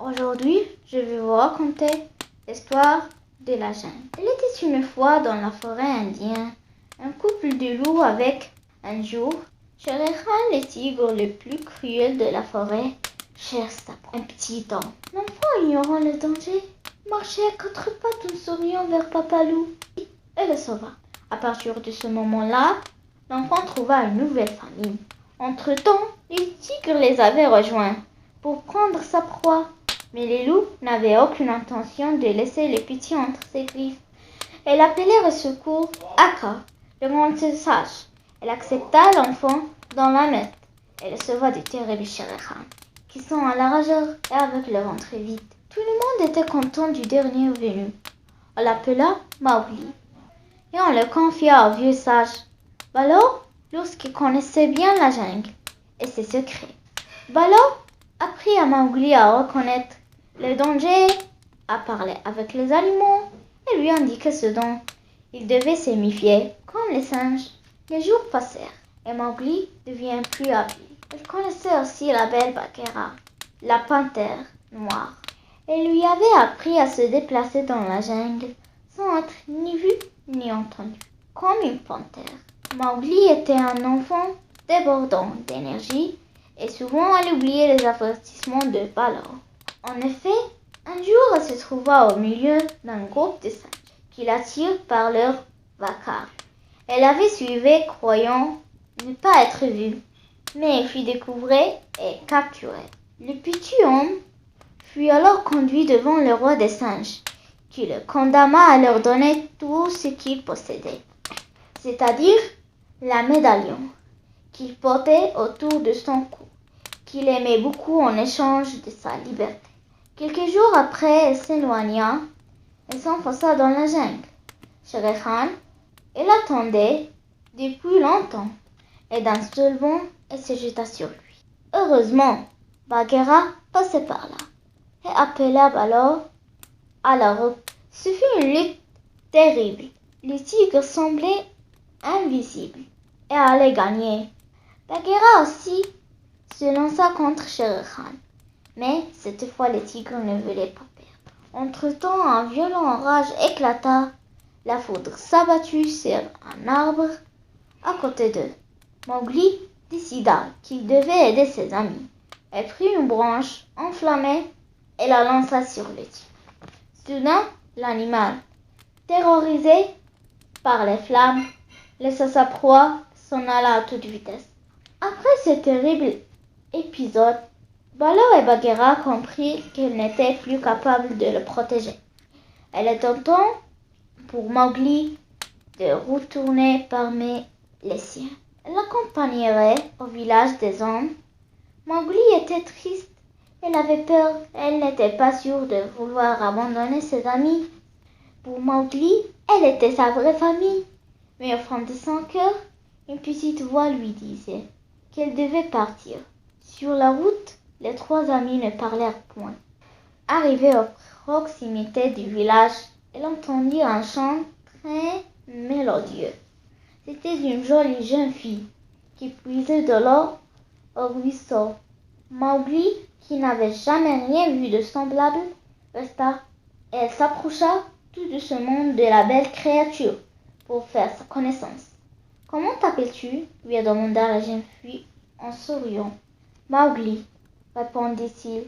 Aujourd'hui, je vais vous raconter l'histoire de la jungle. Il était une fois dans la forêt indienne un couple de loups avec, un jour, Shere Khan, le tigre le plus cruel de la forêt, cherche sa proie. Un petit temps, l'enfant ignorant le danger, marchait à quatre pattes en souriant vers Papa Loup et le sauva. À partir de ce moment-là, l'enfant trouva une nouvelle famille. Entre-temps, les tigres les avaient rejoints pour prendre sa proie. Mais les loups n'avaient aucune intention de laisser le petit entre ses griffes. Elle appelait au secours Akka, le grand sage. Elle accepta l'enfant dans la meute et le sauva du terrible Shere Khan, qui sont à la rageur et avec le ventre vide. Tout le monde était content du dernier venu. On l'appela Mowgli et on le confia au vieux sage Baloo, l'ours qui connaissait bien la jungle et ses secrets. Baloo apprit à Mowgli à reconnaître le danger, à parler avec les animaux et lui indiquer ce dont il devait se méfier, comme les singes. Les jours passèrent et Mowgli devint plus habile. Il connaissait aussi la belle Bagheera, la panthère noire, et lui avait appris à se déplacer dans la jungle sans être ni vu ni entendu, comme une panthère. Mowgli était un enfant débordant d'énergie et souvent elle oubliait les avertissements de Baloo. En effet, un jour elle se trouva au milieu d'un groupe de singes qui l'attirent par leur vacarme. Elle avait suivi croyant ne pas être vue, mais elle fut découverte et capturée. Le petit homme fut alors conduit devant le roi des singes, qui le condamna à leur donner tout ce qu'il possédait, c'est-à-dire la médaillon qu'il portait autour de son cou, qu'il aimait beaucoup en échange de sa liberté. Quelques jours après, elle s'éloigna et s'enfonça dans la jungle. Shere Khan, elle l'attendait depuis longtemps, et d'un seul bond, elle se jeta sur lui. Heureusement, Bagheera passait par là et appela Baloo à la route. Ce fut une lutte terrible. Le tigre semblait invisible et allait gagner. Bagheera aussi se lança contre Shere Khan, mais cette fois le tigre ne voulait pas perdre. Entre-temps, un violent orage éclata. La foudre s'abattit sur un arbre à côté d'eux. Mowgli décida qu'il devait aider ses amis. Elle prit une branche enflammée et la lança sur le tigre. Soudain, l'animal, terrorisé par les flammes, laissa sa proie s'en alla à toute vitesse. Après ce terrible épisode, Baloo et Bagheera comprirent qu'ils n'étaient plus capables de le protéger. Il était temps pour Mowgli de retourner parmi les siens. Elle l'accompagnerait au village des hommes. Mowgli était triste. Elle avait peur. Elle n'était pas sûre de vouloir abandonner ses amis. Pour Mowgli, elle était sa vraie famille. Mais au fond de son cœur, une petite voix lui disait qu'elle devait partir. Sur la route, les trois amis ne parlèrent point. Arrivée à proximité du village, elle entendit un chant très mélodieux. C'était une jolie jeune fille qui puisait de l'eau au ruisseau. Mowgli, qui n'avait jamais rien vu de semblable, resta et elle s'approcha tout doucement de la belle créature pour faire sa connaissance. « Comment t'appelles-tu » lui demanda la jeune fille en souriant. « Mowgli » répondit-il.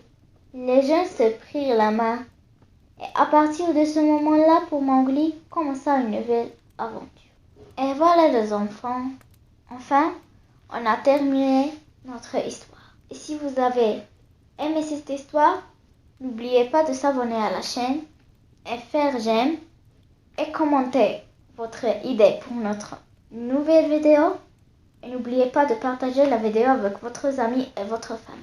Les jeunes se prirent la main et à partir de ce moment-là, pour Mowgli, commença une nouvelle aventure. Et voilà les enfants. Enfin, on a terminé notre histoire. Et si vous avez aimé cette histoire, n'oubliez pas de s'abonner à la chaîne et faire j'aime et commenter votre idée pour notre nouvelle vidéo. Et n'oubliez pas de partager la vidéo avec votre amis et votre famille.